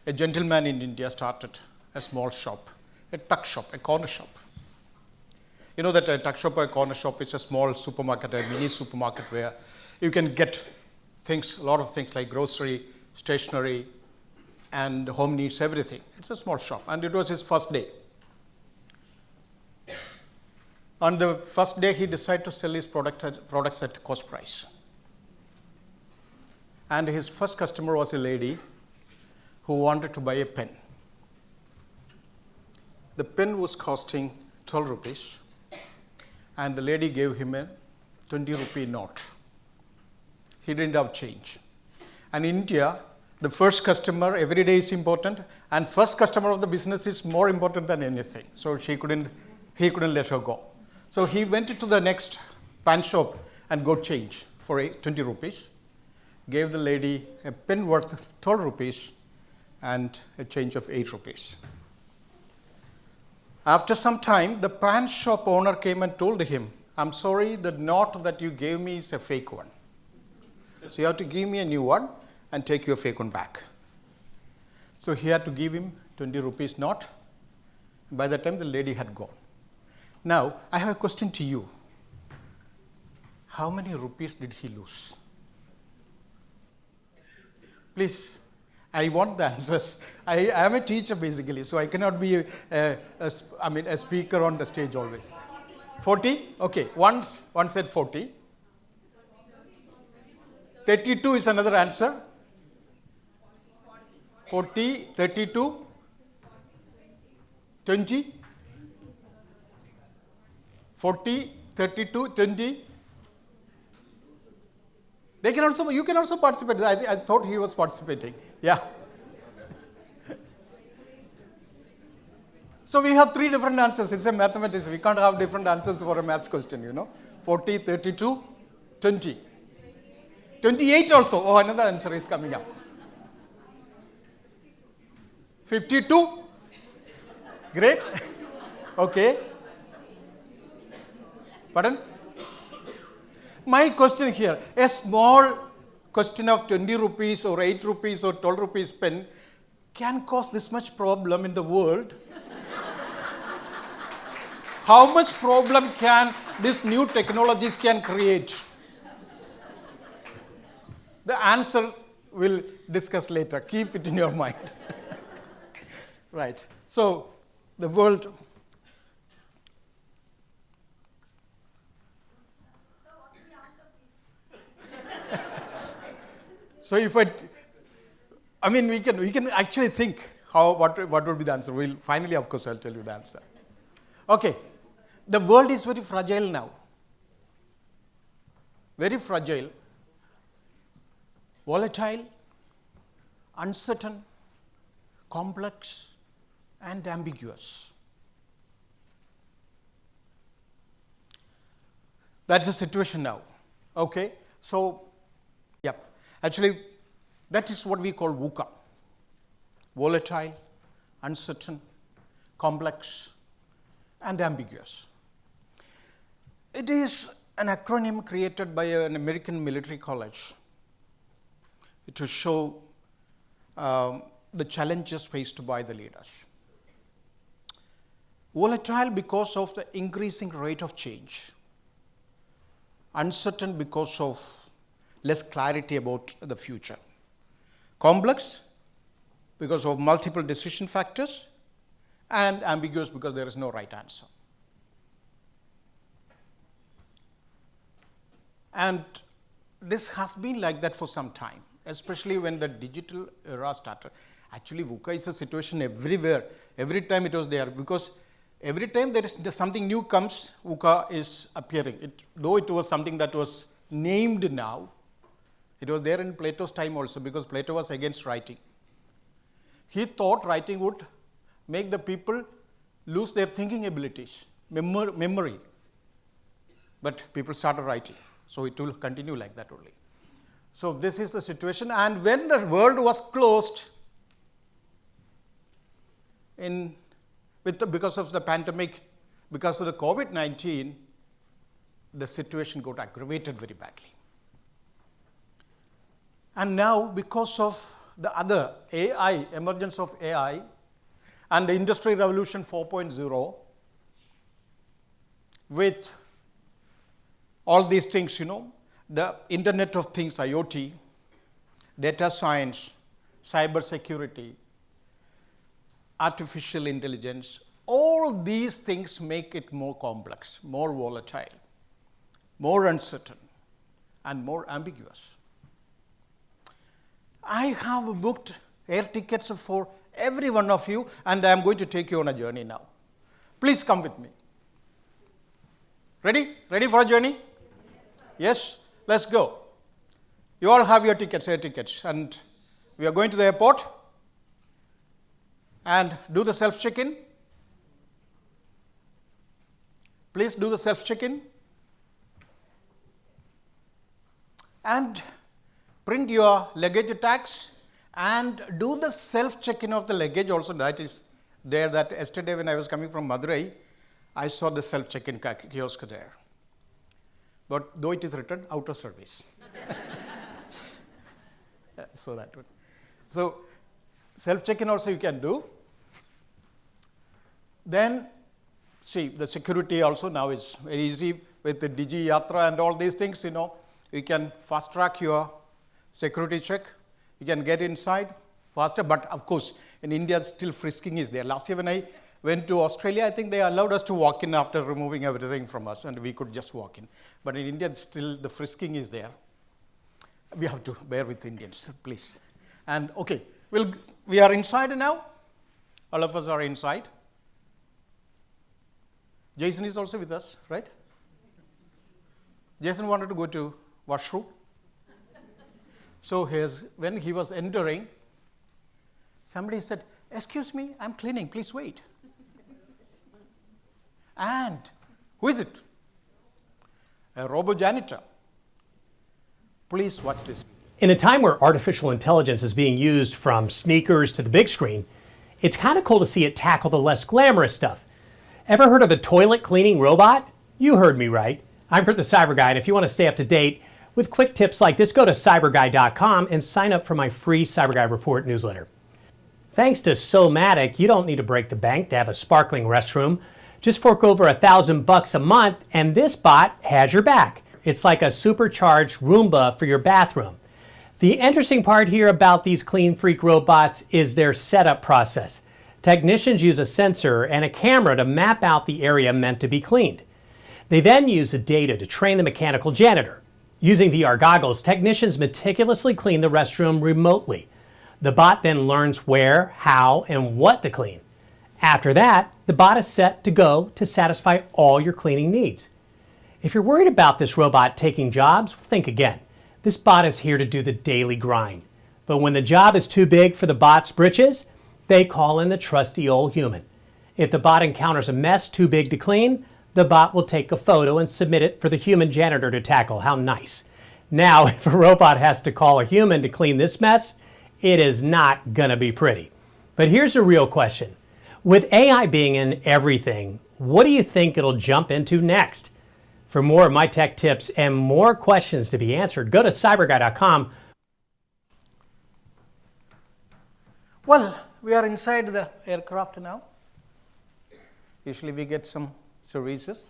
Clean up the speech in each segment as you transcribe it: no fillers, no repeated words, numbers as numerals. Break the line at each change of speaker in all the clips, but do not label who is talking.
a gentleman in India started a small shop, a tuck shop, a corner shop. You know that a tuck shop or a corner shop is a small supermarket, a mini supermarket where you can get things, a lot of things like grocery, stationery, and home needs, everything. It's a small shop, and it was his first day. On the first day, he decided to sell his products at cost price. And his first customer was a lady who wanted to buy a pen. The pen was costing 12 rupees, and the lady gave him a 20 rupee note. He didn't have change. And in India, the first customer every day is important, and first customer of the business is more important than anything. So he couldn't let her go. So he went to the next pan shop and got change for 20 rupees, gave the lady a pen worth 12 rupees and a change of 8 rupees. After some time, the pan shop owner came and told him, "I'm sorry, the note that you gave me is a fake one. So you have to give me a new one and take your fake one back." So he had to give him 20 rupees note. By the time the lady had gone. Now, I have a question to you. How many rupees did he lose? Please, I want the answers. I am a teacher basically, so I cannot be a speaker on the stage always. 40? Okay, one said 40. 32 is another answer. 40, 32, 20. 40, 32, 20. You can also participate. I thought he was participating. Yeah. So we have 3 different answers. It's a mathematics. We can't have different answers for a maths question, 40, 32, 20. 28 also. Oh, another answer is coming up. 52. Great. Okay. Pardon? My question here, a small question of 20 rupees or 8 rupees or 12 rupees pen can cause this much problem in the world. How much problem can these new technologies can create? The answer we'll discuss later. Keep it in your mind. Right. So the world. So if we can actually think what would be the answer. We'll finally, of course, I'll tell you the answer. Okay, the world is very fragile now. Very fragile, volatile, uncertain, complex, and ambiguous. That's the situation now. Okay, so. Actually, that is what we call VUCA. Volatile, uncertain, complex, and ambiguous. It is an acronym created by an American military college to show the challenges faced by the leaders. Volatile because of the increasing rate of change. Uncertain because of less clarity about the future. Complex because of multiple decision factors, and ambiguous because there is no right answer. And this has been like that for some time, especially when the digital era started. Actually, VUCA is a situation everywhere. Every time it was there, because every time there is something new comes, VUCA is appearing. Though it was something that was named now, it was there in Plato's time also, because Plato was against writing. He thought writing would make the people lose their thinking abilities, memory. But people started writing, so it will continue like that only. So this is the situation, and when the world was closed because of the pandemic, because of the COVID-19, the situation got aggravated very badly. And now, because of the other AI, emergence of AI and the Industry Revolution 4.0 with all these things, the Internet of Things, IoT, data science, cyber security, artificial intelligence, all these things make it more complex, more volatile, more uncertain, and more ambiguous. I have booked air tickets for every one of you, and I am going to take you on a journey now. Please come with me. Ready? Ready for a journey? Yes? Let's go. You all have your tickets, air tickets, and we are going to the airport and do the self-check-in. Please do the self-check-in and print your luggage tags and do the self-check-in of the luggage also. That is there. That yesterday when I was coming from Madurai, I saw the self-check-in kiosk there. But though it is written out of service. So that one. So self-check-in also you can do. Then see, the security also now is very easy with the Digi Yatra and all these things, you can fast track your security check. You can get inside faster, but of course, in India, still frisking is there. Last year when I went to Australia, I think they allowed us to walk in after removing everything from us, and we could just walk in. But in India, still the frisking is there. We have to bear with Indians, please. And okay, we are inside now. All of us are inside. Jason is also with us, right? Jason wanted to go to washroom. So when he was entering, somebody said, "Excuse me, I'm cleaning, please wait." And who is it? A robo-janitor. Please watch this.
In a time where artificial intelligence is being used from sneakers to the big screen, it's kind of cool to see it tackle the less glamorous stuff. Ever heard of a toilet cleaning robot? You heard me right. I'm Kurt the Cyber Guy, and if you want to stay up to date with quick tips like this, go to cyberguy.com and sign up for my free Cyber Guy Report newsletter. Thanks to Somatic, you don't need to break the bank to have a sparkling restroom. Just fork over $1,000 a month, and this bot has your back. It's like a supercharged Roomba for your bathroom. The interesting part here about these Clean Freak robots is their setup process. Technicians use a sensor and a camera to map out the area meant to be cleaned. They then use the data to train the mechanical janitor. Using VR goggles, technicians meticulously clean the restroom remotely. The bot then learns where, how, and what to clean. After that, the bot is set to go to satisfy all your cleaning needs. If you're worried about this robot taking jobs, think again. This bot is here to do the daily grind. But when the job is too big for the bot's britches, they call in the trusty old human. If the bot encounters a mess too big to clean, the bot will take a photo and submit it for the human janitor to tackle. How nice. Now, if a robot has to call a human to clean this mess, it is not gonna be pretty. But here's a real question. With AI being in everything, what do you think it'll jump into next? For more of my tech tips and more questions to be answered, go to cyberguy.com.
Well, we are inside the aircraft now. Usually we get some services,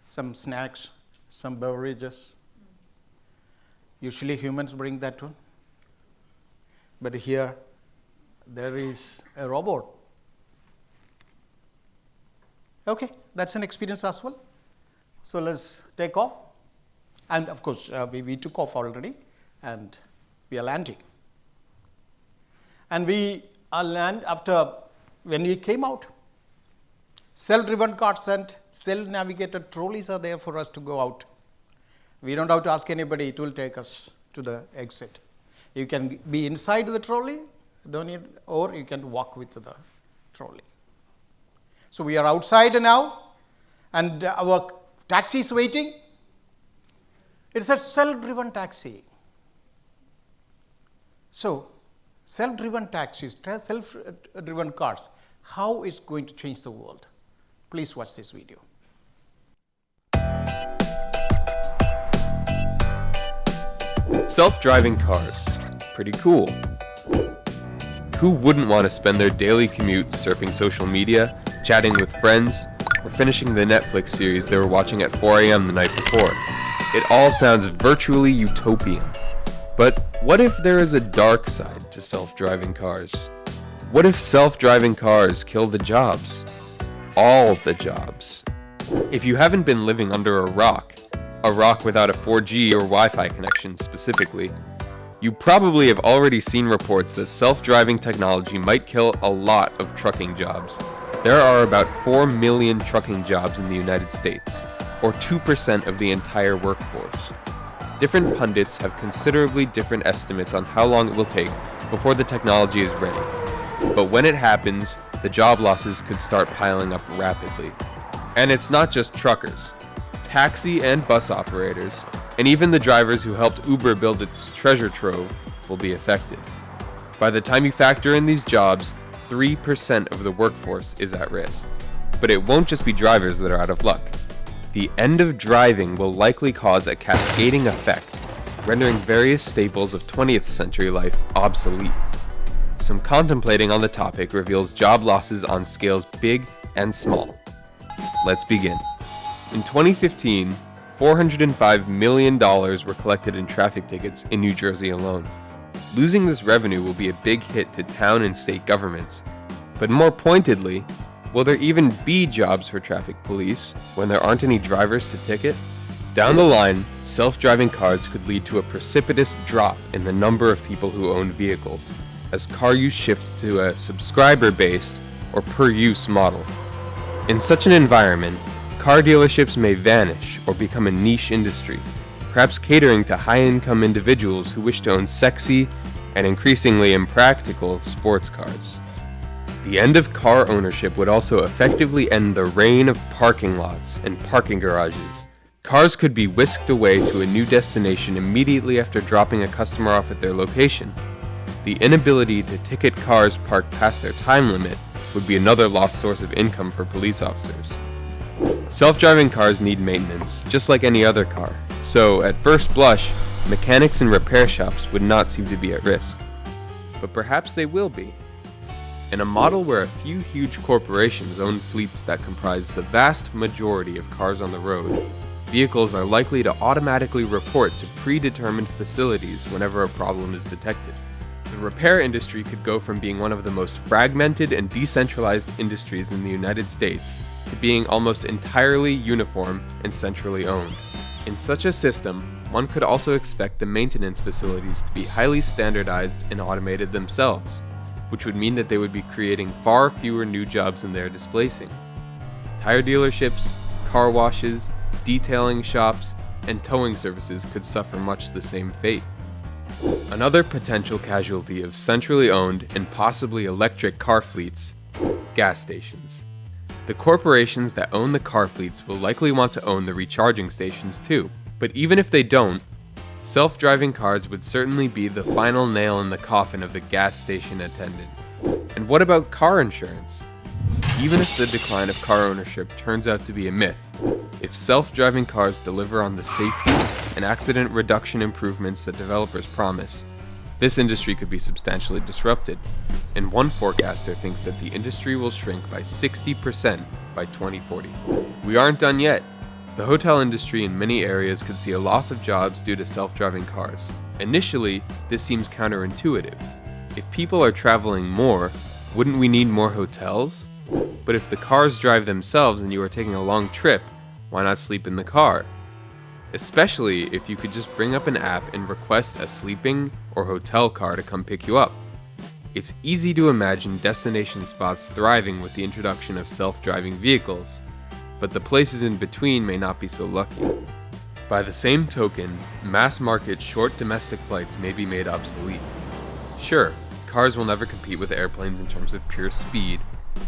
some snacks, some beverages. Usually humans bring that one. But here there is a robot. Okay, that's an experience as well. So let's take off. And of course, we took off already and we are landing. And we are land after, when we came out, self-driven carts and self-navigated trolleys are there for us to go out. We don't have to ask anybody, it will take us to the exit. You can be inside the trolley, or you can walk with the trolley. So we are outside now, and our taxi is waiting. It's a self-driven taxi. So, self-driven taxis, self-driven cars, how it's going to change the world? Please watch this video.
Self-driving cars. Pretty cool. Who wouldn't want to spend their daily commute surfing social media, chatting with friends, or finishing the Netflix series they were watching at 4 a.m. the night before? It all sounds virtually utopian. But what if there is a dark side to self-driving cars? What if self-driving cars kill the jobs? All the jobs. If you haven't been living under a rock without a 4G or Wi-Fi connection specifically, you probably have already seen reports that self-driving technology might kill a lot of trucking jobs. There are about 4 million trucking jobs in the United States, or 2% of the entire workforce. Different pundits have considerably different estimates on how long it will take before the technology is ready. But when it happens, the job losses could start piling up rapidly. And it's not just truckers. Taxi and bus operators, and even the drivers who helped Uber build its treasure trove, will be affected. By the time you factor in these jobs, 3% of the workforce is at risk. But it won't just be drivers that are out of luck. The end of driving will likely cause a cascading effect, rendering various staples of 20th century life obsolete. Some contemplating on the topic reveals job losses on scales big and small. Let's begin. In 2015, $405 million were collected in traffic tickets in New Jersey alone. Losing this revenue will be a big hit to town and state governments. But more pointedly, will there even be jobs for traffic police when there aren't any drivers to ticket? Down the line, self-driving cars could lead to a precipitous drop in the number of people who own vehicles, as car use shifts to a subscriber-based or per-use model. In such an environment, car dealerships may vanish or become a niche industry, perhaps catering to high-income individuals who wish to own sexy and increasingly impractical sports cars. The end of car ownership would also effectively end the reign of parking lots and parking garages. Cars could be whisked away to a new destination immediately after dropping a customer off at their location. The inability to ticket cars parked past their time limit would be another lost source of income for police officers. Self-driving cars need maintenance, just like any other car, so at first blush, mechanics and repair shops would not seem to be at risk. But perhaps they will be. In a model where a few huge corporations own fleets that comprise the vast majority of cars on the road, vehicles are likely to automatically report to predetermined facilities whenever a problem is detected. The repair industry could go from being one of the most fragmented and decentralized industries in the United States to being almost entirely uniform and centrally owned. In such a system, one could also expect the maintenance facilities to be highly standardized and automated themselves, which would mean that they would be creating far fewer new jobs than they are displacing. Tire dealerships, car washes, detailing shops, and towing services could suffer much the same fate. Another potential casualty of centrally owned and possibly electric car fleets: gas stations. The corporations that own the car fleets will likely want to own the recharging stations too, but even if they don't, self-driving cars would certainly be the final nail in the coffin of the gas station attendant. And what about car insurance? Even if the decline of car ownership turns out to be a myth, if self-driving cars deliver on the safety and accident reduction improvements that developers promise, this industry could be substantially disrupted. And one forecaster thinks that the industry will shrink by 60% by 2040. We aren't done yet. The hotel industry in many areas could see a loss of jobs due to self-driving cars. Initially, this seems counterintuitive. If people are traveling more, wouldn't we need more hotels? But if the cars drive themselves and you are taking a long trip, why not sleep in the car? Especially if you could just bring up an app and request a sleeping or hotel car to come pick you up. It's easy to imagine destination spots thriving with the introduction of self-driving vehicles, but the places in between may not be so lucky. By the same token, mass-market short domestic flights may be made obsolete. Sure, cars will never compete with airplanes in terms of pure speed,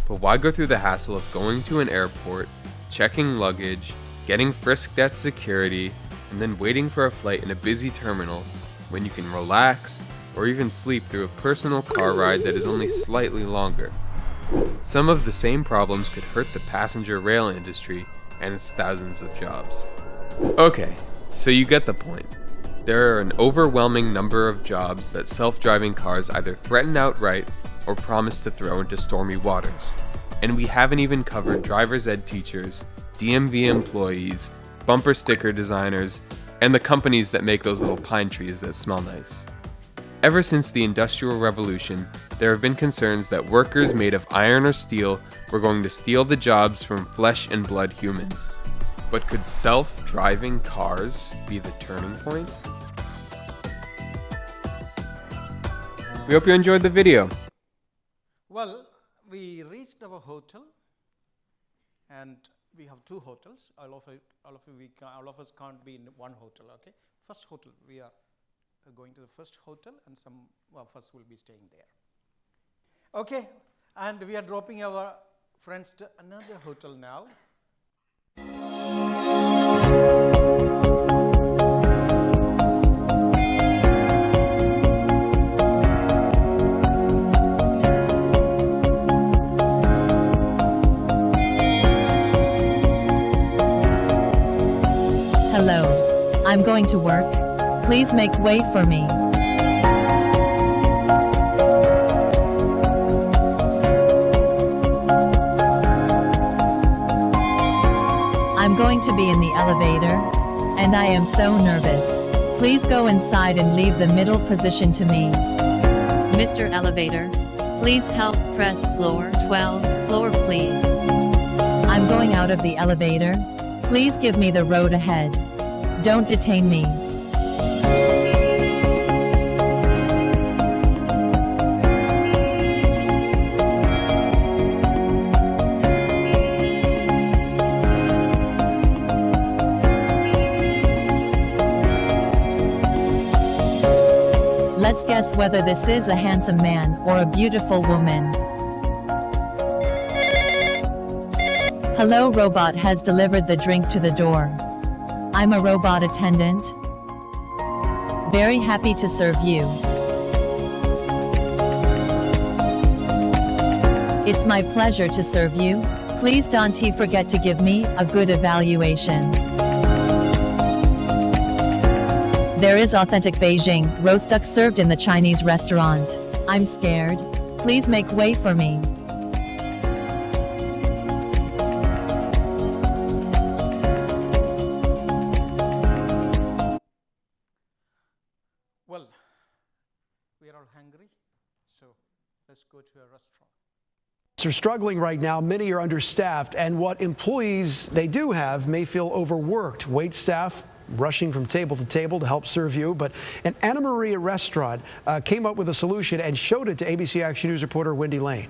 but why go through the hassle of going to an airport, checking luggage, getting frisked at security, and then waiting for a flight in a busy terminal when you can relax or even sleep through a personal car ride that is only slightly longer? Some of the same problems could hurt the passenger rail industry and its thousands of jobs. Okay, so you get the point. There are an overwhelming number of jobs that self-driving cars either threaten outright or promise to throw into stormy waters. And we haven't even covered driver's ed teachers, DMV employees, bumper sticker designers, and the companies that make those little pine trees that smell nice. Ever since the Industrial Revolution, there have been concerns that workers made of iron or steel were going to steal the jobs from flesh and blood humans. But could self-driving cars be the turning point? We hope you enjoyed the video.
Well, we reached our hotel, and we have two hotels. All of us can't be in one hotel. Okay, first hotel we are going to the first hotel, and some of us will be staying there. Okay, and we are dropping our friends to another hotel now.
Hello. I'm going to work. Please make way for me. I'm going to be in the elevator, and I am so nervous. Please go inside and leave the middle position to me.
Mr. Elevator, please help press floor 12, floor please.
I'm going out of the elevator. Please give me the road ahead. Don't detain me. Let's guess whether this is a handsome man or a beautiful woman. Hello, robot has delivered the drink to the door. I'm a robot attendant. Very happy to serve you. It's my pleasure to serve you. Please don't forget to give me a good evaluation. There is authentic Beijing roast duck served in the Chinese restaurant. I'm scared. Please make way for me.
Well, we are all hungry, so let's go to a restaurant.
Are struggling right now. Many are understaffed, and what employees they do have may feel overworked. Wait staff rushing from table to table to help serve you. But an Anna Maria restaurant came up with a solution and showed it to ABC Action News reporter Wendy Lane.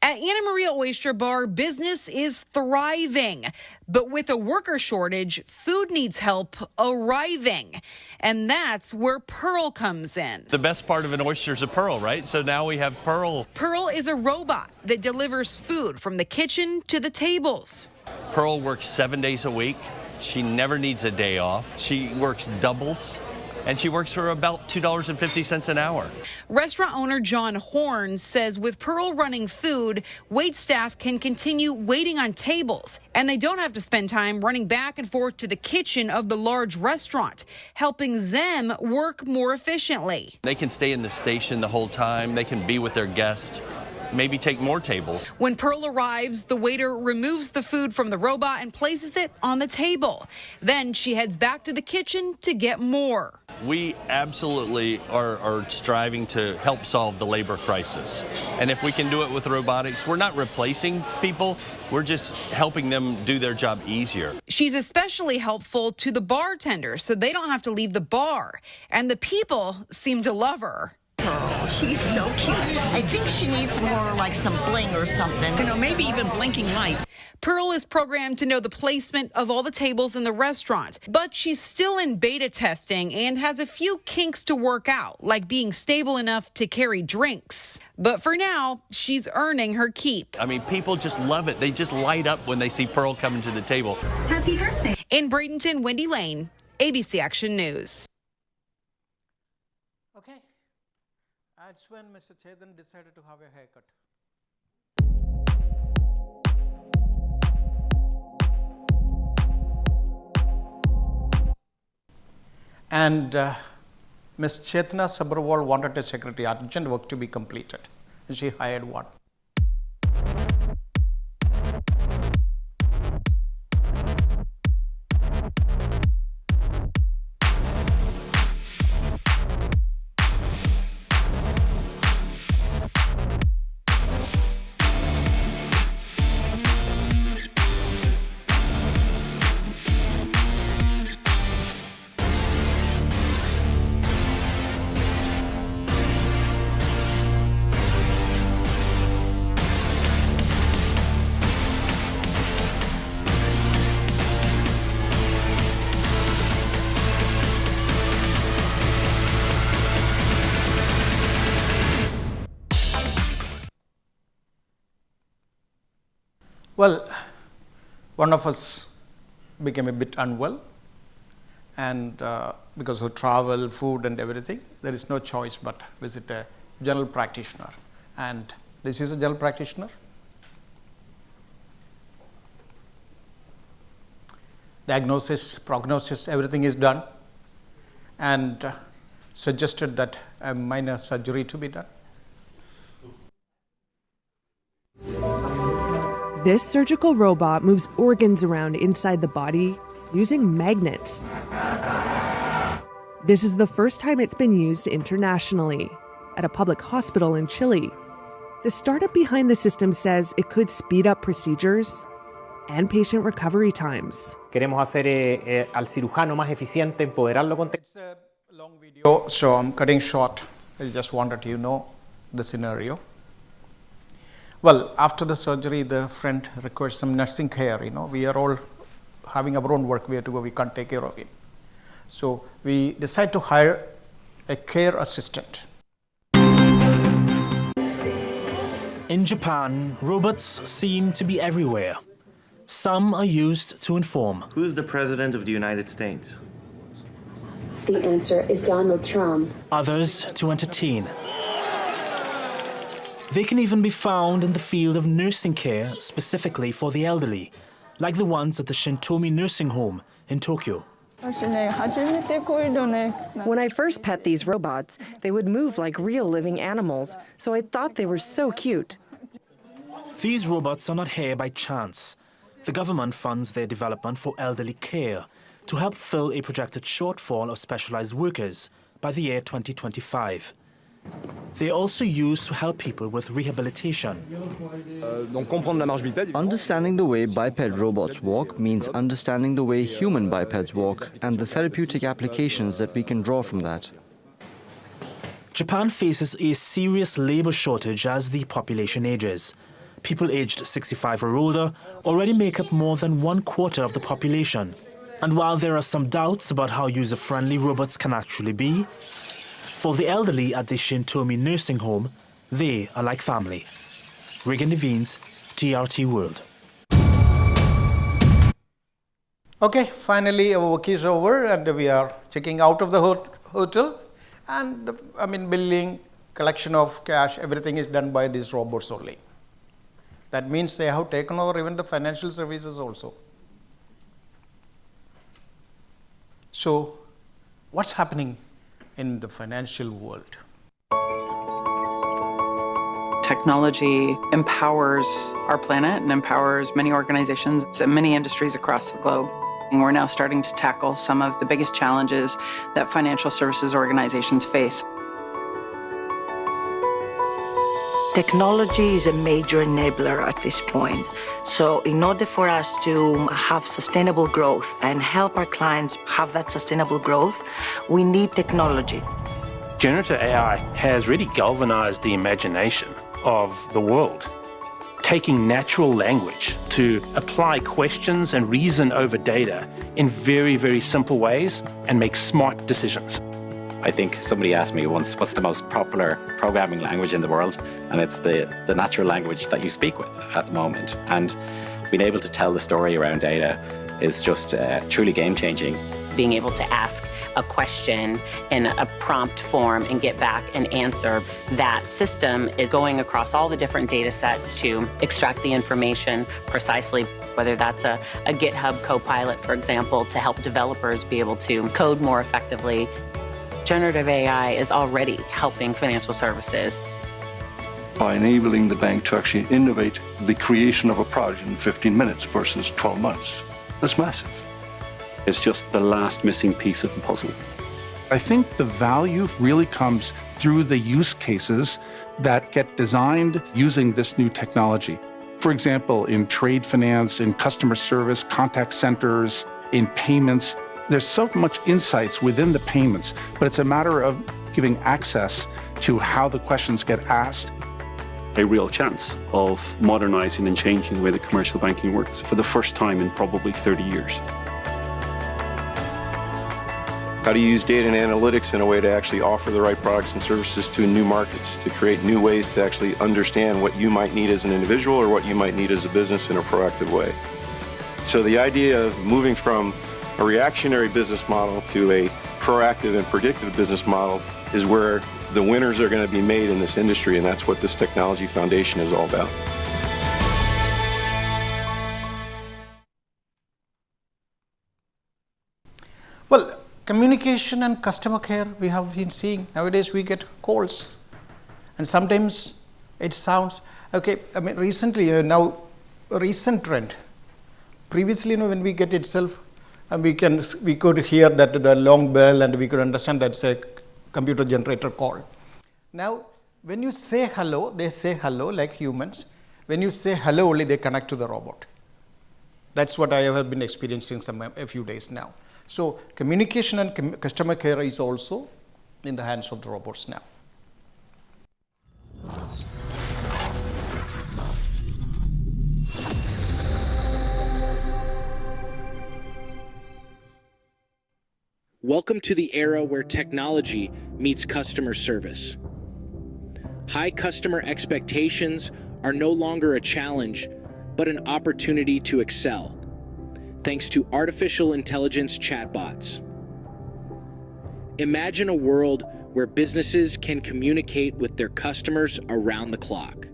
At Anna Maria Oyster Bar, business is thriving. But with a worker shortage, food needs help arriving. And that's where Pearl comes in.
The best part of an oyster is a pearl, right? So now we have Pearl.
Pearl is a robot that delivers food from the kitchen to the tables.
Pearl works 7 days a week. She never needs a day off. She works doubles. And she works for about $2.50 an hour.
Restaurant owner John Horn says with Pearl running food, wait staff can continue waiting on tables, and they don't have to spend time running back and forth to the kitchen of the large restaurant, helping them work more efficiently.
They can stay in the station the whole time. They can be with their guests. Maybe take more tables.
When Pearl arrives, the waiter removes the food from the robot and places it on the table. Then she heads back to the kitchen to get more.
We absolutely are striving to help solve the labor crisis. And if we can do it with robotics, we're not replacing people. We're just helping them do their job easier.
She's especially helpful to the bartenders so they don't have to leave the bar. And the people seem to love her.
She's so cute. I think she needs more like some bling or something. You know, maybe even blinking lights.
Pearl is programmed to know the placement of all the tables in the restaurant, but she's still in beta testing and has a few kinks to work out, like being stable enough to carry drinks. But for now, she's earning her keep.
I mean, people just love it. They just light up when they see Pearl coming to the table.
Happy birthday.
In Bradenton, Wendy Lane, ABC Action News.
Okay, that's when Mr. Chetan decided to have a haircut. And Ms. Chetna Sabharwal wanted a secretary, urgent work to be completed, and she hired one. Well, one of us became a bit unwell, and because of travel, food and everything, there is no choice but visit a general practitioner. And this is a general practitioner. Diagnosis, prognosis, everything is done, and suggested that a minor surgery to be done.
This surgical robot moves organs around inside the body using magnets. This is the first time it's been used internationally at a public hospital in Chile. The startup behind the system says it could speed up procedures and patient recovery times.
Queremos hacer al cirujano más eficiente, empoderarlo con
It's a long video, so I'm cutting short. I just wanted you to know the scenario. Well, after the surgery, the friend requires some nursing care. We are all having our own work. We have to go. We can't take care of him. So we decide to hire a care assistant.
In Japan, robots seem to be everywhere. Some are used to inform.
Who's the president of the United States?
The answer is Donald Trump.
Others to entertain. They can even be found in the field of nursing care specifically for the elderly, like the ones at the Shintomi nursing home in Tokyo.
When I first pet these robots, they would move like real living animals, so I thought they were so cute.
These robots are not here by chance. The government funds their development for elderly care to help fill a projected shortfall of specialized workers by the year 2025. They are also used to help people with rehabilitation.
Understanding the way biped robots walk means understanding the way human bipeds walk and the therapeutic applications that we can draw from that.
Japan faces a serious labor shortage as the population ages. People aged 65 or older already make up more than 1/4 of the population. And while there are some doubts about how user-friendly robots can actually be, for the elderly at the Shintomi nursing home, they are like family. Regan Devines, TRT World.
Okay, finally our work is over and we are checking out of the hotel, and billing, collection of cash, everything is done by these robots only. That means they have taken over even the financial services also. So what's happening in the financial world?
Technology empowers our planet and empowers many organizations and many industries across the globe. And we're now starting to tackle some of the biggest challenges that financial services organizations face.
Technology is a major enabler at this point. So in order for us to have sustainable growth and help our clients have that sustainable growth, we need technology.
Generative AI has really galvanized the imagination of the world, taking natural language to apply questions and reason over data in very, very simple ways and make smart decisions.
I think somebody asked me once, what's the most popular programming language in the world? And it's the natural language that you speak with at the moment. And being able to tell the story around data is just truly game-changing.
Being able to ask a question in a prompt form and get back an answer, that system is going across all the different data sets to extract the information precisely, whether that's a GitHub Copilot, for example, to help developers be able to code more effectively. Generative AI is already helping financial services.
By enabling the bank to actually innovate the creation of a product in 15 minutes versus 12 months. That's massive.
It's just the last missing piece of the puzzle.
I think the value really comes through the use cases that get designed using this new technology. For example, in trade finance, in customer service, contact centers, in payments, there's so much insights within the payments, but it's a matter of giving access to how the questions get asked.
A real chance of modernizing and changing the way that commercial banking works for the first time in probably 30 years.
How to use data and analytics in a way to actually offer the right products and services to new markets, to create new ways to actually understand what you might need as an individual or what you might need as a business in a proactive way. So the idea of moving from a reactionary business model to a proactive and predictive business model is where the winners are going to be made in this industry, and that's what this technology foundation is all about.
Well, communication and customer care, we have been seeing nowadays. We get calls, and sometimes it sounds okay. I mean, recently, now a recent trend. Previously, when we get itself, and we could hear that the long bell, and we could understand that's a computer generator call. Now, when you say hello, they say hello like humans. When you say hello, only they connect to the robot. That's what I have been experiencing a few days now. So communication and customer care is also in the hands of the robots now.
Welcome to the era where technology meets customer service. High customer expectations are no longer a challenge, but an opportunity to excel, thanks to artificial intelligence chatbots. Imagine a world where businesses can communicate with their customers around the clock,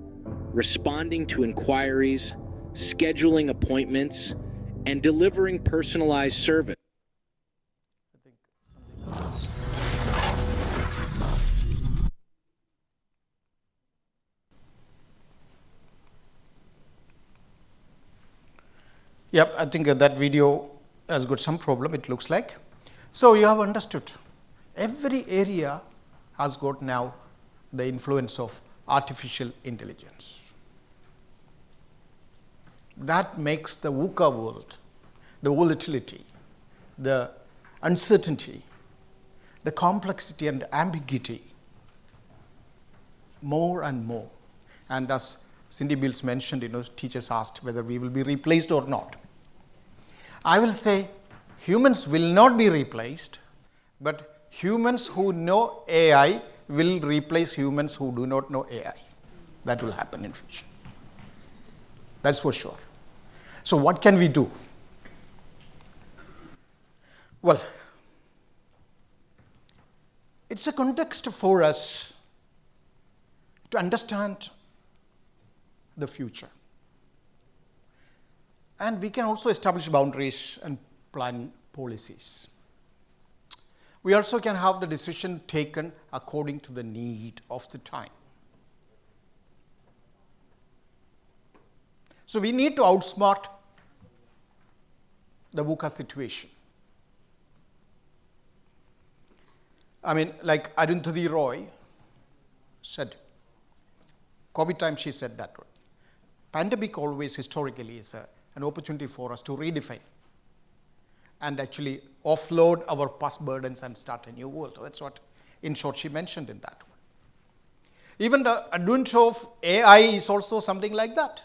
responding to inquiries, scheduling appointments, and delivering personalized service.
Yep, I think that video has got some problem, it looks like. So you have understood. Every area has got now the influence of artificial intelligence. That makes the VUCA world, the volatility, the uncertainty, the complexity and ambiguity more and more. And as Cindy Bills mentioned, teachers asked whether we will be replaced or not. I will say humans will not be replaced, but humans who know AI will replace humans who do not know AI. That will happen in future. That's for sure. So what can we do? Well, it's a context for us to understand the future. And we can also establish boundaries and plan policies. We also can have the decision taken according to the need of the time. So we need to outsmart the VUCA situation. I mean, like Arundhati Roy said, COVID time she said that. Pandemic always historically is an opportunity for us to redefine and actually offload our past burdens and start a new world. That's what, in short, she mentioned in that one. Even the advent of AI is also something like that.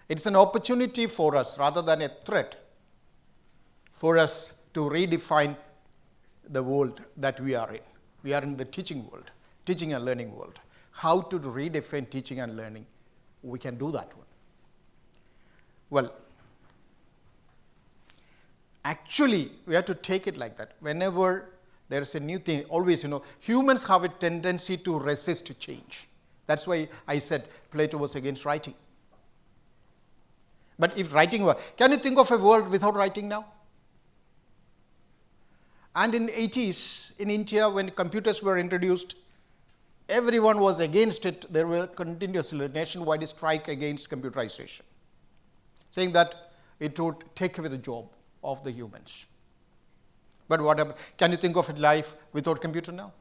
It's an opportunity for us rather than a threat for us to redefine the world that we are in. We are in the teaching world, teaching and learning world. How to redefine teaching and learning? We can do that one. Well, actually, we have to take it like that. Whenever there is a new thing, always, humans have a tendency to resist change. That's why I said Plato was against writing. But if writing were, can you think of a world without writing now? And in 80s, in India, when computers were introduced, everyone was against it. There were continuously nationwide strike against computerization, saying that it would take away the job of the humans. But what happened? Can you think of a life without computer now?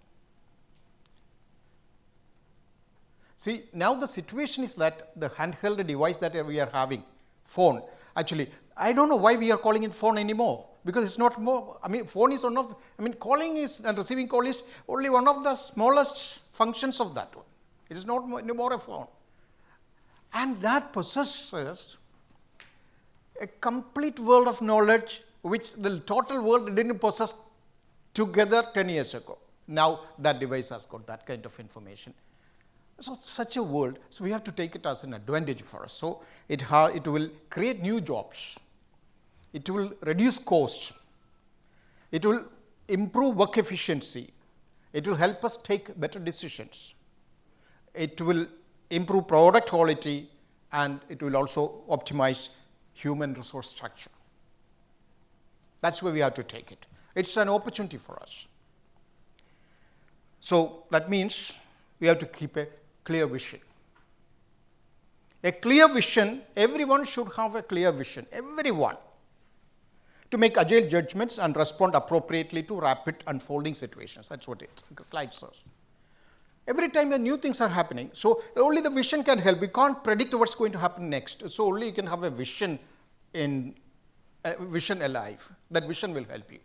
See, now the situation is that the handheld device that we are having, phone, actually, I don't know why we are calling it phone anymore, because it's not more, phone is one of, calling is and receiving call is only one of the smallest functions of that one. It is not anymore a phone. And that possesses a complete world of knowledge which the total world didn't possess together 10 years ago. Now that device has got that kind of information. So such a world, so we have to take it as an advantage for us. So it will create new jobs. It will reduce costs. It will improve work efficiency. It will help us take better decisions. It will improve product quality, and it will also optimize human resource structure. That's where we have to take it. It's an opportunity for us. So that means we have to keep a clear vision. A clear vision, everyone should have a clear vision, everyone, to make agile judgments and respond appropriately to rapid unfolding situations. That's what the slide says. Every time new things are happening, so only the vision can help. We can't predict what's going to happen next. So only you can have a vision vision alive. That vision will help you.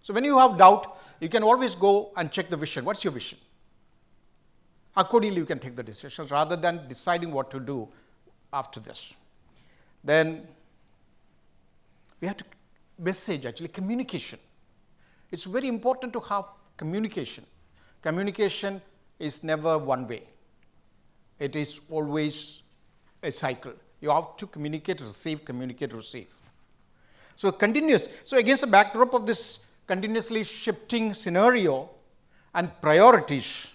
So when you have doubt, you can always go and check the vision. What's your vision? Accordingly, you can take the decisions rather than deciding what to do after this. Then we have to message, actually, communication. It's very important to have communication. Communication is never one way. It is always a cycle. You have to communicate, receive, communicate, receive. So continuous. So against the backdrop of this continuously shifting scenario and priorities,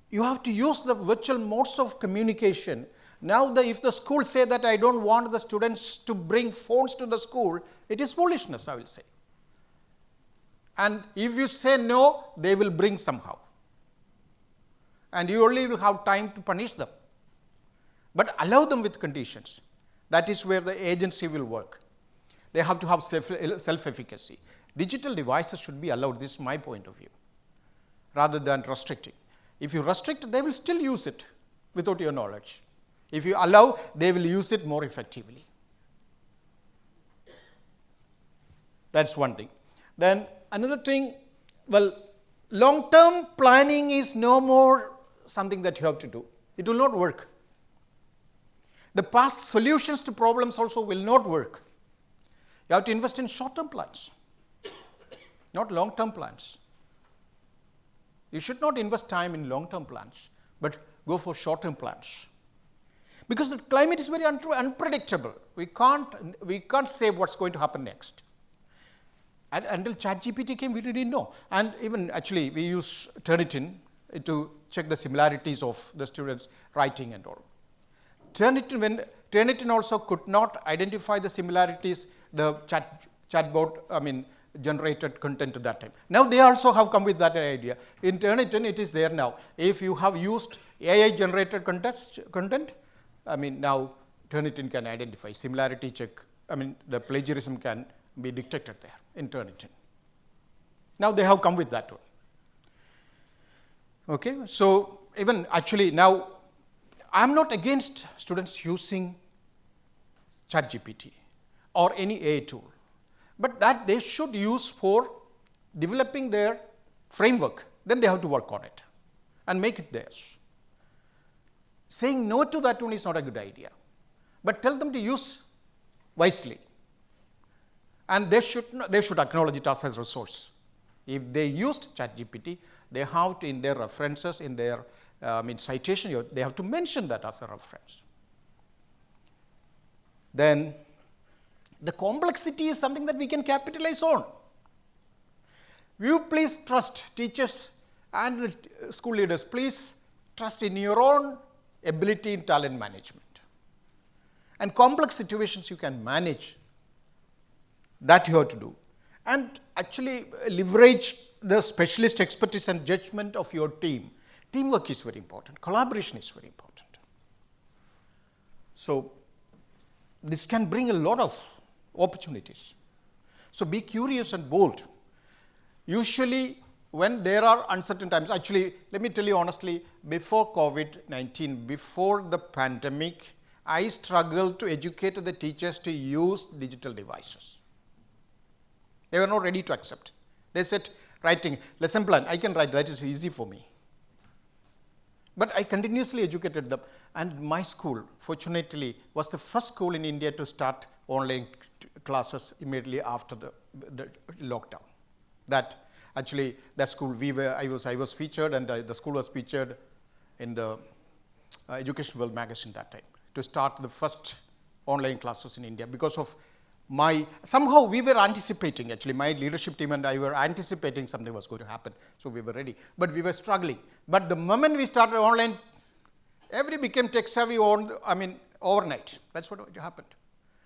you have to use the virtual modes of communication. Now, if the school say that I don't want the students to bring phones to the school, it is foolishness, I will say. And if you say no, they will bring somehow. And you only will have time to punish them. But allow them with conditions. That is where the agency will work. They have to have self-efficacy. Digital devices should be allowed. This is my point of view, rather than restricting. If you restrict, they will still use it without your knowledge. If you allow, they will use it more effectively. That's one thing. Then another thing, well, long-term planning is no more something that you have to do. It will not work. The past solutions to problems also will not work. You have to invest in short-term plans, not long-term plans. You should not invest time in long-term plans, but go for short-term plans. Because the climate is very unpredictable. We can't say what's going to happen next. And until ChatGPT came, we didn't know. And even actually, we use Turnitin to check the similarities of the students' writing and all. Turnitin also could not identify the similarities, the chatbot, generated content at that time. Now they also have come with that idea. In Turnitin, it is there now. If you have used AI generated content, now Turnitin can identify similarity check. The plagiarism can be detected there in Turnitin. Now they have come with that one. Okay, so even actually now, I'm not against students using ChatGPT or any AI tool, but that they should use for developing their framework. Then they have to work on it and make it theirs. Saying no to that one is not a good idea, but tell them to use wisely. And they should acknowledge it as a resource. If they used ChatGPT, they have to, in their references, in their citation, they have to mention that as a reference. Then the complexity is something that we can capitalize on. You please trust, teachers and the school leaders, please trust in your own ability in talent management. And complex situations you can manage, that you have to do. and actually leverage the specialist expertise and judgment of your team. Teamwork is very important. Collaboration is very important. So this can bring a lot of opportunities. So be curious and bold. Usually when there are uncertain times, actually, let me tell you honestly, before COVID-19, before the pandemic, I struggled to educate the teachers to use digital devices. They were not ready to accept. They said, writing, lesson plan, I can write, that is easy for me. But I continuously educated them. And my school, fortunately, was the first school in India to start online classes immediately after the lockdown. That actually, that school, I was featured, and the school was featured in the Education World magazine that time, to start the first online classes in India. Because of somehow we were anticipating, actually, my leadership team and I were anticipating something was going to happen. So we were ready, but we were struggling. But the moment we started online, everybody became tech savvy overnight. That's what happened.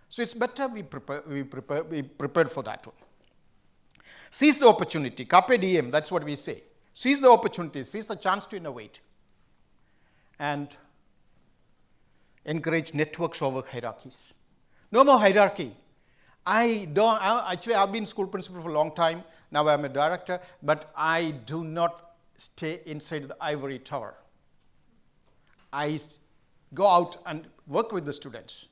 So it's better we prepared for that one. Seize the opportunity, carpe diem, that's what we say. Seize the opportunity, seize the chance to innovate. And encourage networks over hierarchies. No more hierarchy. I've been school principal for a long time. Now I'm a director, but I do not stay inside the ivory tower. I go out and work with the students,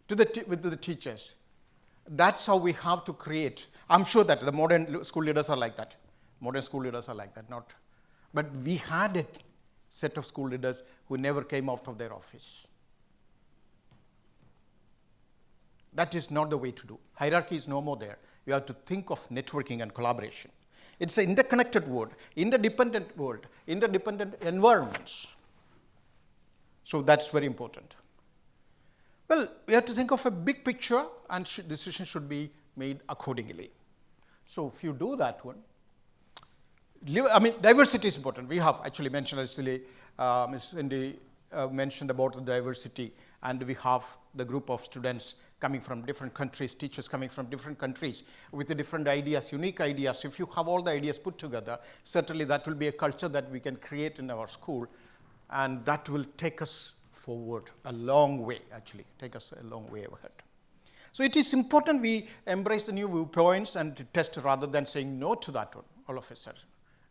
with the teachers. That's how we have to create. I'm sure that the modern school leaders are like that. But we had a set of school leaders who never came out of their office. That is not the way to do. Hierarchy is no more there. We have to think of networking and collaboration. It's an interconnected world, interdependent environments. So that's very important. Well, we have to think of a big picture, and decisions should be made accordingly. So if you do that one, diversity is important. We have actually mentioned, Ms. Cindy mentioned about the diversity, and we have the group of students coming from different countries, teachers coming from different countries with the different ideas, unique ideas. If you have all the ideas put together, certainly that will be a culture that we can create in our school, and that will take us forward a long way, ahead. So it is important we embrace the new viewpoints and test rather than saying no to that one all of a sudden.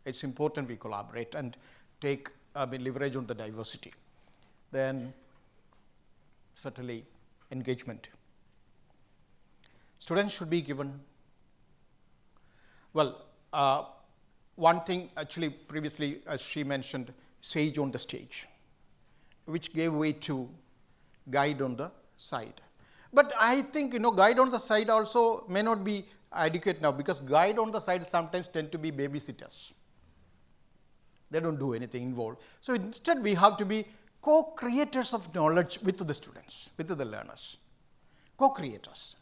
It's important we collaborate and take leverage on the diversity. Then certainly engagement. Students should be given, one thing actually previously, as she mentioned, sage on the stage, which gave way to guide on the side. But I think, guide on the side also may not be adequate now, because guide on the side sometimes tend to be babysitters. They don't do anything involved. So instead we have to be co-creators of knowledge with the students, with the learners. Co-creators.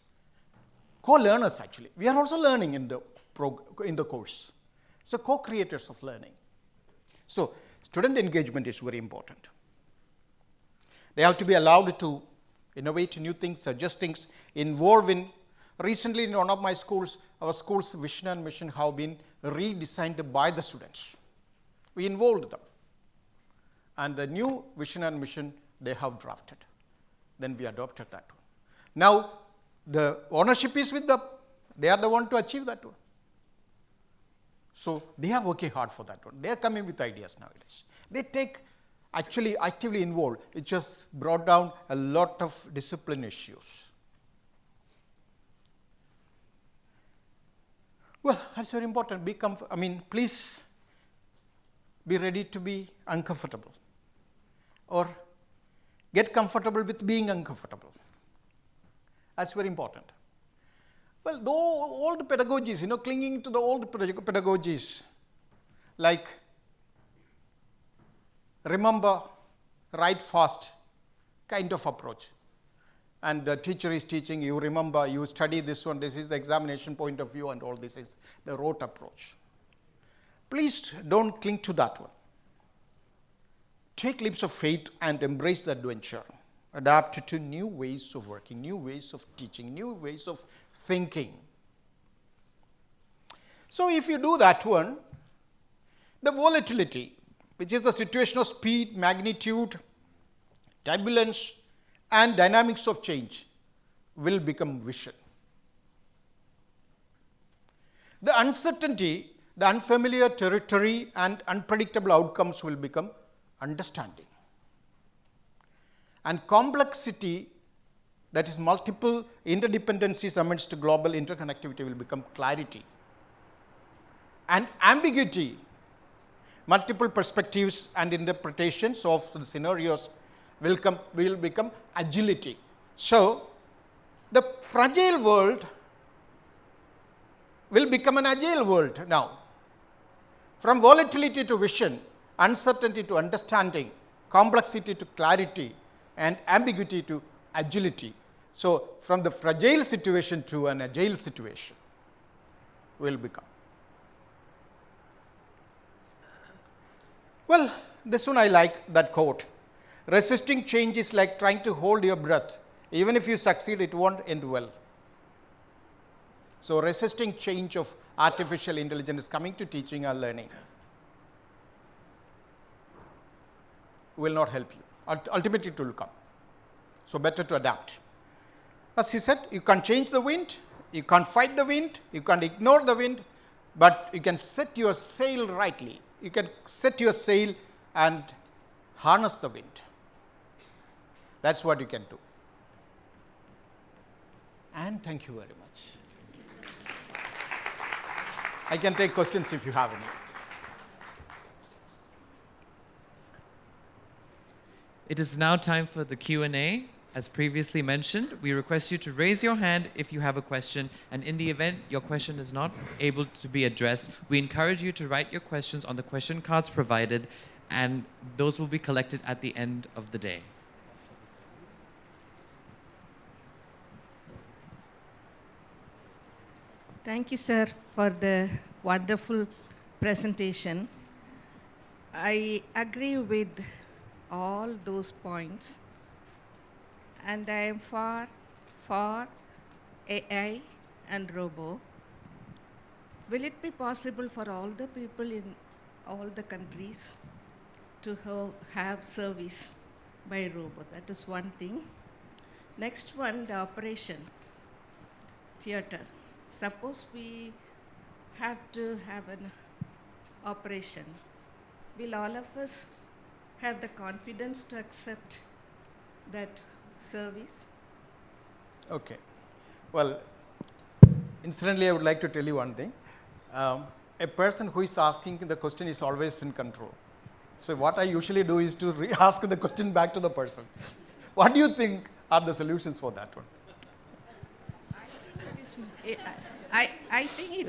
Co-learners actually. We are also learning in the course. So co-creators of learning. So student engagement is very important. They have to be allowed to innovate new things, suggest things, involve in. Recently in one of my schools, our school's vision and mission have been redesigned by the students. We involved them. And the new vision and mission they have drafted. Then we adopted that one. Now, the ownership is with them. They are the one to achieve that one. So they are working hard for that one. They are coming with ideas nowadays. They take actually actively involved. It just brought down a lot of discipline issues. Well, that's very important. Please be ready to be uncomfortable, or get comfortable with being uncomfortable. That's very important. Well, though old pedagogies, clinging to the old pedagogies, like remember, write fast kind of approach. And the teacher is teaching, you remember, you study this one, this is the examination point of view, and all this is the rote approach. Please don't cling to that one. Take leaps of faith and embrace the adventure. Adapt to new ways of working, new ways of teaching, new ways of thinking. So if you do that one, the volatility, which is the situation of speed, magnitude, turbulence, and dynamics of change, will become vision. The uncertainty, the unfamiliar territory, and unpredictable outcomes will become understanding. And complexity, that is multiple interdependencies amidst global interconnectivity, will become clarity. And ambiguity, multiple perspectives and interpretations of the scenarios will become agility. So, the fragile world will become an agile world now. From volatility to vision, uncertainty to understanding, complexity to clarity, and ambiguity to agility. So, from the fragile situation to an agile situation will become. Well, this one I like that quote. Resisting change is like trying to hold your breath. Even if you succeed, it won't end well. So, resisting change of artificial intelligence is coming to teaching and learning. Will not help you. Ultimately, it will come. So, better to adapt. As he said, you can't change the wind, you can't fight the wind, you can't ignore the wind, but you can set your sail rightly. You can set your sail and harness the wind. That's what you can do. And thank you very much. I can take questions if you have any.
It is now time for the Q&A. As previously mentioned, we request you to raise your hand if you have a question, and in the event your question is not able to be addressed, we encourage you to write your questions on the question cards provided, and those will be collected at the end of the day.
Thank you, sir, for the wonderful presentation. I agree with all those points, and I am for AI and robo. Will it be possible for all the people in all the countries to have service by robo? That is one thing. Next one, the operation theater. Suppose we have to have an operation. Will all of us have the confidence to accept that service?
Okay. Well, incidentally, I would like to tell you one thing. A person who is asking the question is always in control. So what I usually do is to ask the question back to the person. What do you think are the solutions for that one?
I think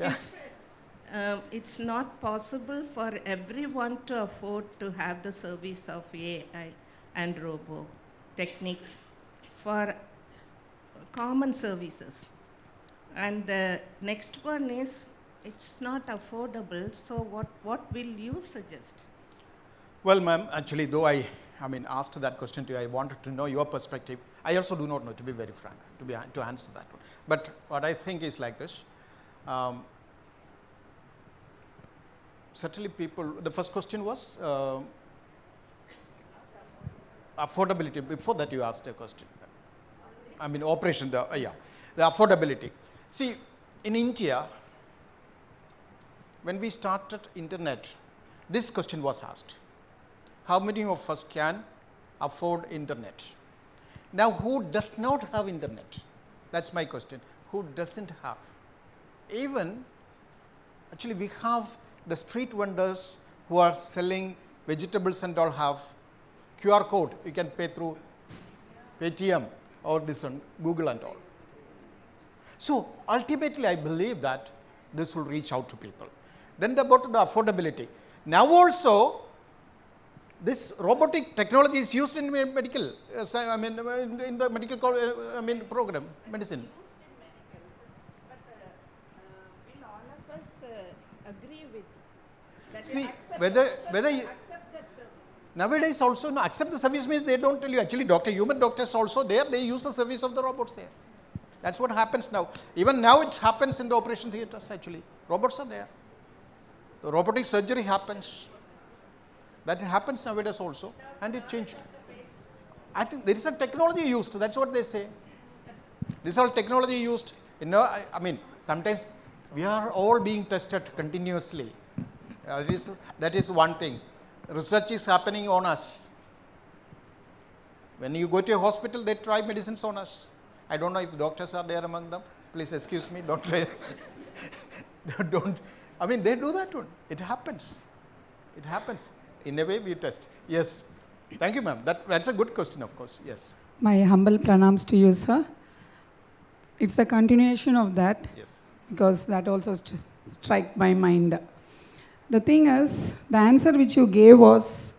it's not possible for everyone to afford to have the service of AI and robo techniques for common services. And the next one is, it's not affordable, so what will you suggest?
Well, ma'am, actually, though I asked that question to you, I wanted to know your perspective. I also do not know, to be very frank, to answer that one. But what I think is like this. Certainly people, the first question was affordability. Before that you asked a question. Operation, the affordability. See, in India, when we started internet, this question was asked. How many of us can afford internet? Now, who does not have internet? That's my question. Who doesn't have? Even, actually, we have the street vendors who are selling vegetables and all have QR code. You can pay through Paytm or this one, Google and all. So, ultimately, I believe that this will reach out to people. Then about the affordability. Now also, this robotic technology is used in medical, in the medical program, medicine.
Will all of us agree with that?
See, whether you, nowadays also, no, accept the service means they don't tell you. Actually, human doctors also there, they use the service of the robots there. That's what happens now. Even now it happens in the operation theaters actually. robots are there. The robotic surgery happens. That happens nowadays also, and it changed. I think there is a technology used, that's what they say. This is all technology used. You know, I mean, sometimes we are all being tested continuously. That is one thing. Research is happening on us. When you go to a hospital, they try medicines on us. I don't know if the doctors are there among them. Please excuse me, don't try. Don't. I mean, they do that one. It happens. It happens. In a way, we test. Yes. Thank you, ma'am. That's a good question, of course. Yes.
My humble pranams to you, sir. It's a continuation of that.
Yes.
Because that also struck my mind. The thing is, the answer which you gave was,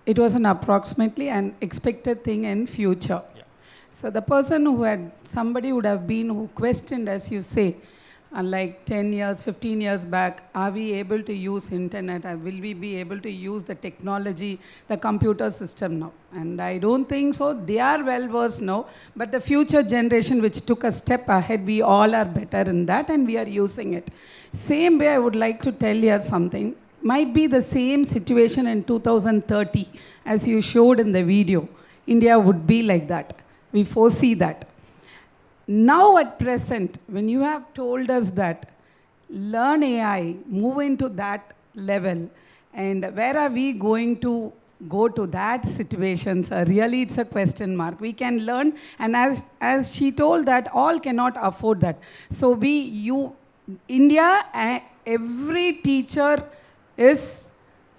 it was an approximately an expected thing in future.
Yeah.
So the person somebody would have been who questioned, as you say, like 10 years, 15 years back, are we able to use internet? Will we be able to use the technology, the computer system now? And I don't think so. They are well versed now, but the future generation which took a step ahead, we all are better in that and we are using it. Same way I would like to tell you something. Might be the same situation in 2030 as you showed in the video. India would be like that. We foresee that. Now at present, when you have told us that learn AI, move into that level, and where are we going to go to that situation, sir? Really, it's a question mark. We can learn, and as she told that, all cannot afford that. So India, every teacher is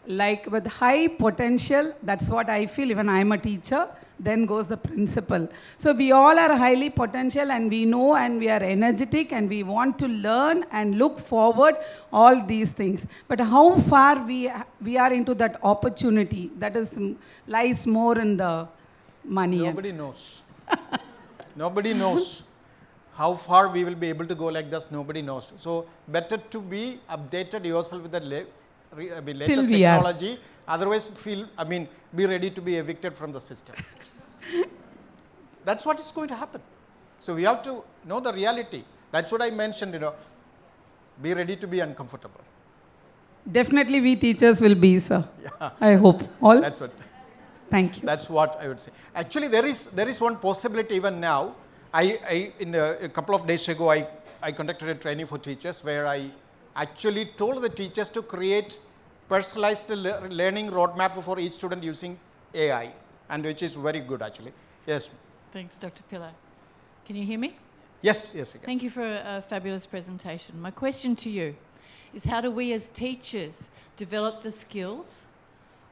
like with high potential. That's what I feel. Even I'm a teacher. Then goes the principal. So we all are highly potential and we know and we are energetic and we want to learn and look forward all these things. But how far we are into that opportunity, that lies more in the money.
Nobody knows. Nobody knows how far we will be able to go like this. Nobody knows. So better to be updated yourself with the latest technology. Otherwise, be ready to be evicted from the system. That's what is going to happen. So we have to know the reality. That's what I mentioned, be ready to be uncomfortable.
Definitely we teachers will be, sir.
Yeah,
I hope. All?
That's what.
Thank you.
That's what I would say. Actually, there is one possibility even now. A couple of days ago, I conducted a training for teachers where I actually told the teachers to create personalized learning roadmap for each student using AI, and which is very good actually. Yes.
Thanks, Dr. Pillai. Can you hear me?
Yes, yes.
Thank you for a fabulous presentation. My question to you is, how do we as teachers develop the skills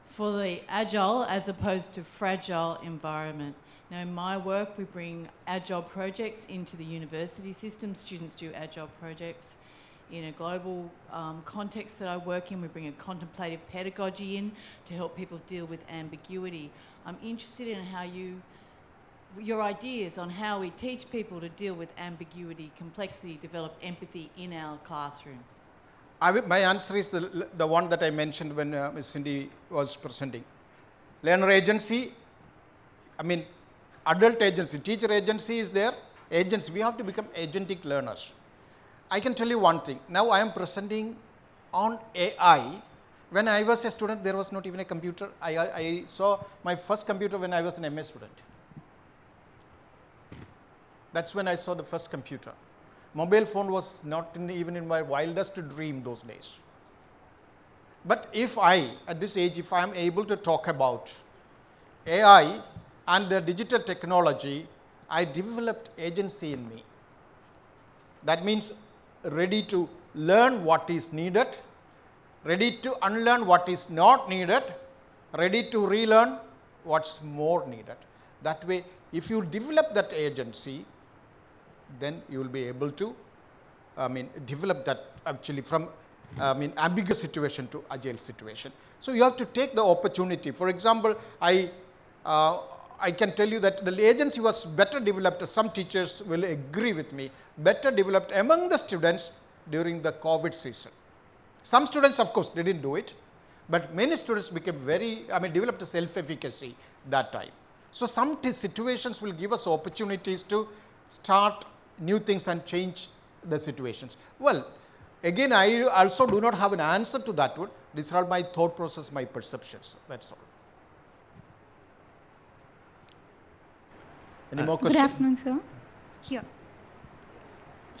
for the agile as opposed to fragile environment? Now, in my work, we bring agile projects into the university system. Students do agile projects. In a global context that I work in, we bring a contemplative pedagogy in to help people deal with ambiguity. I'm interested in how your ideas on how we teach people to deal with ambiguity, complexity, develop empathy in our classrooms.
My answer is the one that I mentioned when Ms. Cindy was presenting. Learner agency, adult agency, teacher agency is there. Agency, we have to become agentic learners. I can tell you one thing. Now I am presenting on AI. When I was a student, there was not even a computer. I saw my first computer when I was an MA student. That's when I saw the first computer. Mobile phone was not even in my wildest dream those days. But at this age, if I am able to talk about AI and the digital technology, I developed agency in me. That means ready to learn what is needed, ready to unlearn what is not needed, ready to relearn what's more needed. That way, if you develop that agency, then you will be able to develop that actually from ambiguous situation to agile situation. So you have to take the opportunity. For example, I can tell you that the agency was better developed, some teachers will agree with me, better developed among the students during the COVID season. Some students, of course, didn't do it, but many students became developed a self-efficacy that time. So some situations will give us opportunities to start new things and change the situations. Well, again, I also do not have an answer to that one. These are all my thought process, my perceptions. That's all. Any more questions?
Good afternoon, sir. Here.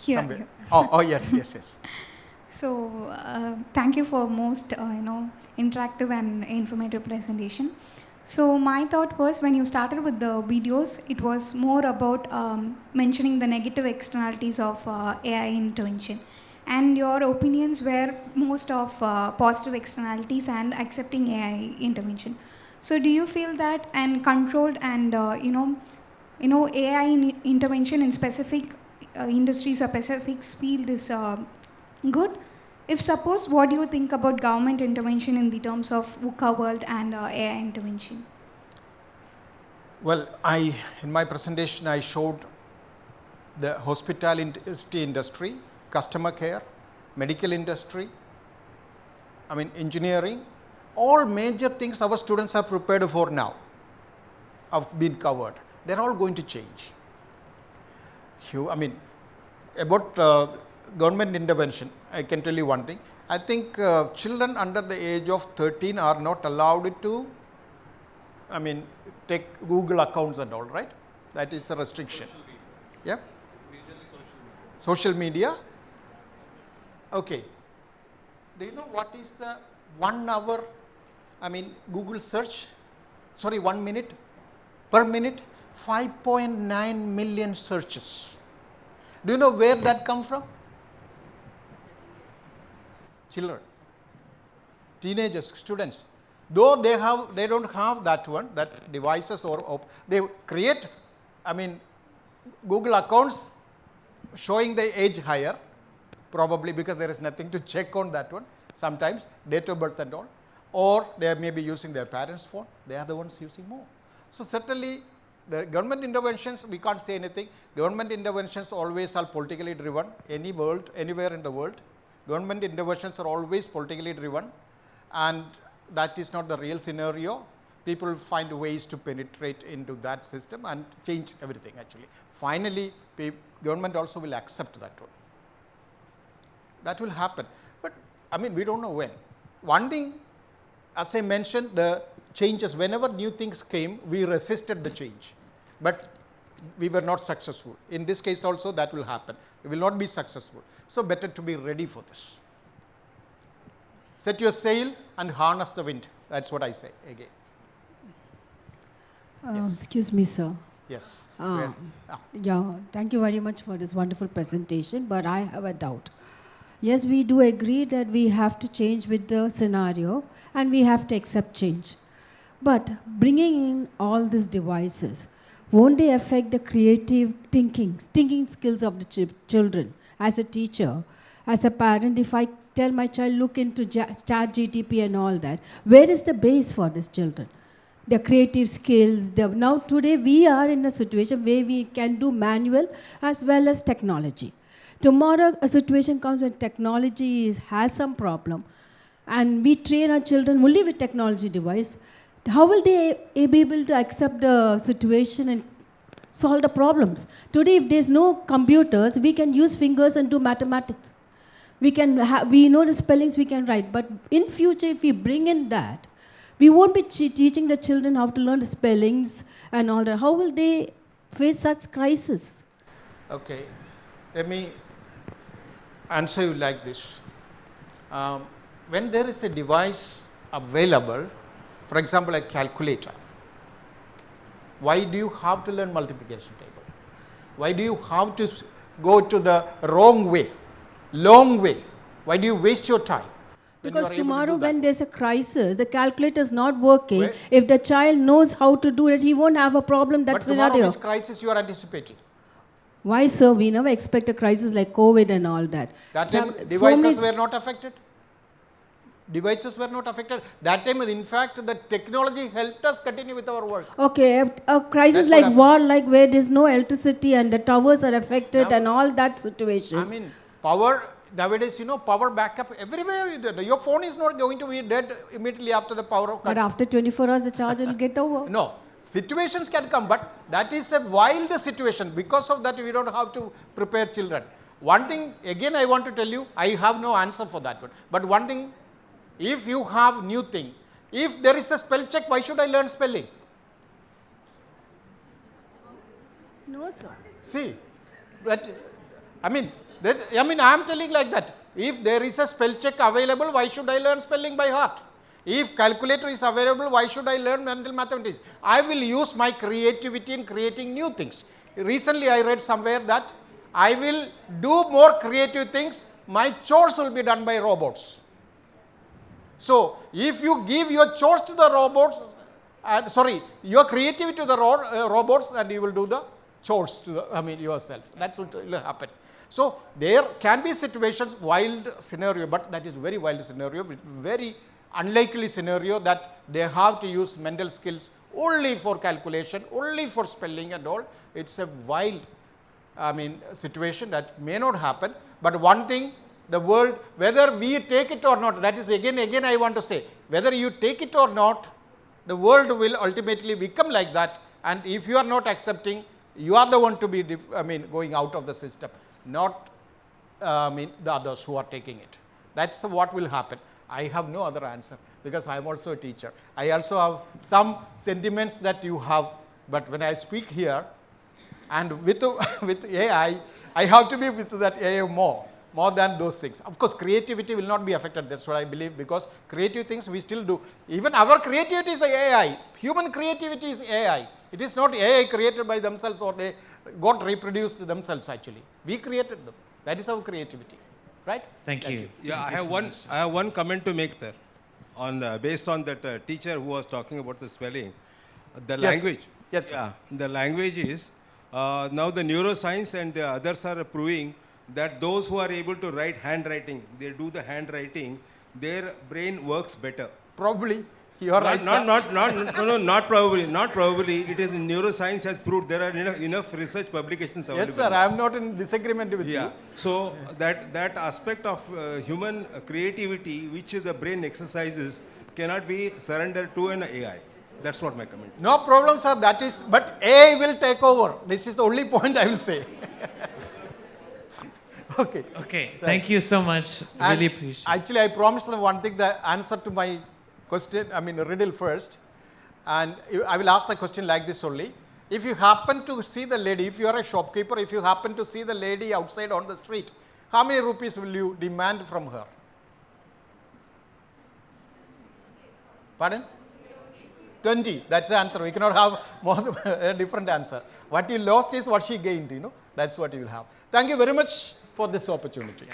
Here.
Oh, yes, yes, yes.
So, thank you for most, interactive and informative presentation. So, my thought was when you started with the videos, it was more about mentioning the negative externalities of AI intervention. And your opinions were most of positive externalities and accepting AI intervention. So, do you feel that and controlled and, AI intervention in specific industries or specific field is good? If suppose, what do you think about government intervention in the terms of VUCA world and AI intervention?
Well, in my presentation, I showed the hospitality industry, customer care, medical industry, engineering, all major things our students are prepared for now have been covered. They are all going to change. About government intervention, I can tell you one thing. I think children under the age of 13 are not allowed to, take Google accounts and all, right? That is a restriction. Yeah? Social media. Okay. Do you know what is the 1 hour, Google search? 1 minute? Per minute? 5.9 million searches. Do you know where that come from? Children, teenagers, students. Though they don't have that devices or they create, Google accounts showing the age higher, probably because there is nothing to check on that one. Sometimes date of birth and all, or they may be using their parents' phone. They are the ones using more. So certainly, the government interventions, we can't say anything. Government interventions always are politically driven. Anywhere in the world, government interventions are always politically driven, and that is not the real scenario. People find ways to penetrate into that system and change everything actually. Finally, government also will accept that one. That will happen. But we don't know when. One thing, as I mentioned, the changes, whenever new things came, we resisted the change, but we were not successful. In this case also that will happen. We will not be successful. So better to be ready for this. Set your sail and harness the wind. That's what I say again. Yes.
Excuse me, sir.
Yes.
Yeah, thank you very much for this wonderful presentation, but I have a doubt. Yes, we do agree that we have to change with the scenario and we have to accept change. But bringing in all these devices, won't they affect the creative thinking skills of the children? As a teacher, as a parent, if I tell my child, look into ChatGPT and all that, where is the base for these children? The creative skills. Now today we are in a situation where we can do manual as well as technology. Tomorrow a situation comes when technology has some problem and we train our children only with technology device. How will they be able to accept the situation and solve the problems? Today, if there's no computers, we can use fingers and do mathematics. We know the spellings we can write, but in future, if we bring in that, we won't be teaching the children how to learn the spellings and all that. How will they face such crisis?
Okay, let me answer you like this. When there is a device available, for example, a calculator, why do you have to learn multiplication table? Why do you have to go to the wrong way, long way? Why do you waste your time?
Because tomorrow when there's a crisis, the calculator is not working. If the child knows how to do it, he won't have a problem. That's
but tomorrow, which crisis you are anticipating?
Why, sir? We never expect a crisis like COVID and all that.
That time devices were not affected. Devices were not affected. That time, in fact, the technology helped us continue with our work.
Okay, a crisis like war, like where there's no electricity and the towers are affected and all that situations.
Power, nowadays, power backup everywhere. Your phone is not going to be dead immediately after the power cut.
But after 24 hours, the charge will get over.
No, situations can come, but that is a wild situation. Because of that, we don't have to prepare children. one thing, again I want to tell you, I have no answer for that one. But one thing, if you have new thing, if there is a spell check, why should I learn spelling?
No, sir.
See, that, I mean, I am telling like that. If there is a spell check available, why should I learn spelling by heart? If calculator is available, why should I learn mental mathematics? I will use my creativity in creating new things. Recently, I read somewhere that I will do more creative things. My chores will be done by robots. So, if you give your chores to the robots, your creativity to the robots, and you will do the chores to the, yourself. That's what will happen. So, there can be situations, wild scenario, but that is very wild scenario, very unlikely scenario that they have to use mental skills only for calculation, only for spelling and all. It's a wild, situation that may not happen. But one thing, the world, whether we take it or not, that is again I want to say, whether you take it or not, the world will ultimately become like that. And if you are not accepting, you are the one to be, going out of the system, not the others who are taking it. That's what will happen. I have no other answer because I am also a teacher. I also have some sentiments that you have, but when I speak here and with AI, I have to be with that AI more than those things. Of course, creativity will not be affected. That's what I believe, because creative things we still do. Even our creativity is AI. Human creativity is AI. It is not AI created by themselves or they got reproduced themselves actually. We created them. That is our creativity. Right?
Thank you.
Yeah, I have one comment to make there, based on that teacher who was talking about the spelling, the language.
Yes.
Yeah, the language is now the neuroscience and the others are proving that those who are able to write handwriting, they do the handwriting, their brain works better.
Probably. You are right.
Not probably. It is neuroscience has proved. There are enough research publications available.
Yes, sir. I am not in disagreement with you.
So that aspect of human creativity, which the brain exercises, cannot be surrendered to an AI. That's what my comment.
No problem, sir. That is, but AI will take over. This is the only point I will say. Okay.
Okay. Thank you so much. Really appreciate it.
Actually, I promised them one thing, the answer to my question, riddle first. And I will ask the question like this only. If you happen to see the lady, if you are a shopkeeper, if you happen to see the lady outside on the street, how many rupees will you demand from her? Pardon? 20. That's the answer. We cannot have more than a different answer. What you lost is what she gained, That's what you will have. Thank you very much for this opportunity.